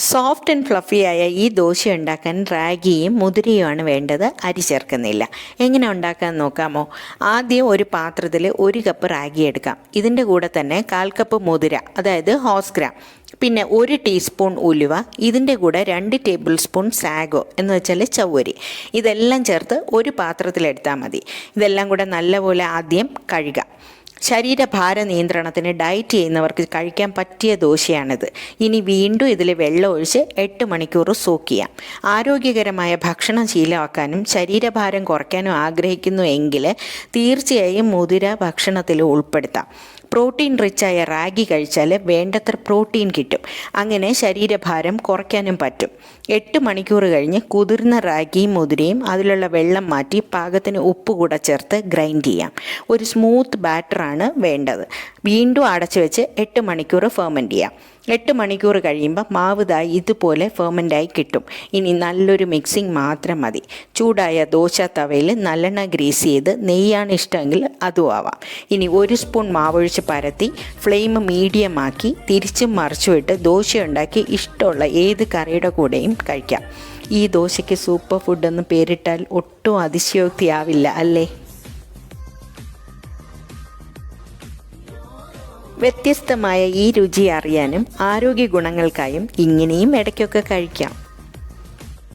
Soft and ഫ്ലഫിയായ ഈ ദോശ ഉണ്ടാക്കാൻ റാഗിയും മുതിരയുമാണ് വേണ്ടത്. അരി ചേർക്കുന്നില്ല. എങ്ങനെ ഉണ്ടാക്കാൻ നോക്കാമോ? ആദ്യം ഒരു പാത്രത്തിൽ 1 കപ്പ് റാഗി എടുക്കാം. ഇതിൻ്റെ കൂടെ തന്നെ 1/4 കപ്പ് മുതിര, അതായത് ഹോസ് ഗ്രാം, പിന്നെ 1 ടീസ്പൂൺ ഉലുവ, ഇതിൻ്റെ കൂടെ 2 ടേബിൾ സ്പൂൺ സാഗോ എന്ന് വെച്ചാൽ ചവ്വരി, ഇതെല്ലാം ചേർത്ത് ഒരു പാത്രത്തിലെടുത്താൽ മതി. ഇതെല്ലാം കൂടെ നല്ലപോലെ ആദ്യം കഴുകാം. ശരീരഭാര നിയന്ത്രണത്തിന് ഡയറ്റ് ചെയ്യുന്നവർക്ക് കഴിക്കാൻ പറ്റിയ ദോശയാണിത്. ഇനി വീണ്ടും ഇതിൽ വെള്ളം ഒഴിച്ച് 8 മണിക്കൂർ സോക്ക് ചെയ്യാം. ആരോഗ്യകരമായ ഭക്ഷണം ശീലമാക്കാനും ശരീരഭാരം കുറയ്ക്കാനും ആഗ്രഹിക്കുന്നു എങ്കിൽ തീർച്ചയായും മുതിര ഭക്ഷണത്തിൽ ഉൾപ്പെടുത്താം. പ്രോട്ടീൻ റിച്ചായ റാഗി കഴിച്ചാൽ വേണ്ടത്ര പ്രോട്ടീൻ കിട്ടും. അങ്ങനെ ശരീരഭാരം കുറയ്ക്കാനും പറ്റും. 8 മണിക്കൂർ കഴിഞ്ഞ് കുതിർന്ന റാഗിയും മുതിരയും അതിലുള്ള വെള്ളം മാറ്റി പാകത്തിന് ഉപ്പ് കൂടെ ചേർത്ത് ഗ്രൈൻഡ് ചെയ്യാം. ഒരു സ്മൂത്ത് ബാറ്ററാണ് വേണ്ടത്. വീണ്ടും അടച്ചു വെച്ച് 8 മണിക്കൂർ ഫെർമെൻറ്റ് ചെയ്യാം. 8 മണിക്കൂർ കഴിയുമ്പോൾ മാവ് ഇതുപോലെ ഫെർമെൻ്റായി കിട്ടും. ഇനി നല്ലൊരു മിക്സിങ് മാത്രം മതി. ചൂടായ ദോശ തവയിൽ നല്ലെണ്ണ ഗ്രീസ് ചെയ്ത്, നെയ്യാണ് ഇഷ്ടമെങ്കിൽ അതും ആവാം. ഇനി 1 സ്പൂൺ മാവൊഴിച്ച് പരത്തി ഫ്ലെയിം മീഡിയം ആക്കി തിരിച്ചും മറിച്ചുമിട്ട് ദോശ ഉണ്ടാക്കി ഇഷ്ടമുള്ള ഏത് കറിയുടെ കൂടെയും കഴിക്കാം. ഈ ദോശയ്ക്ക് സൂപ്പർ ഫുഡ് എന്ന് പേരിട്ടാൽ ഒട്ടും അതിശയോക്തിയാവില്ല അല്ലേ? വ്യത്യസ്തമായ ഈ രുചി അറിയാനും ആരോഗ്യ ഗുണങ്ങൾക്കായും ഇങ്ങനെയും ഇടയ്ക്കൊക്കെ കഴിക്കാം.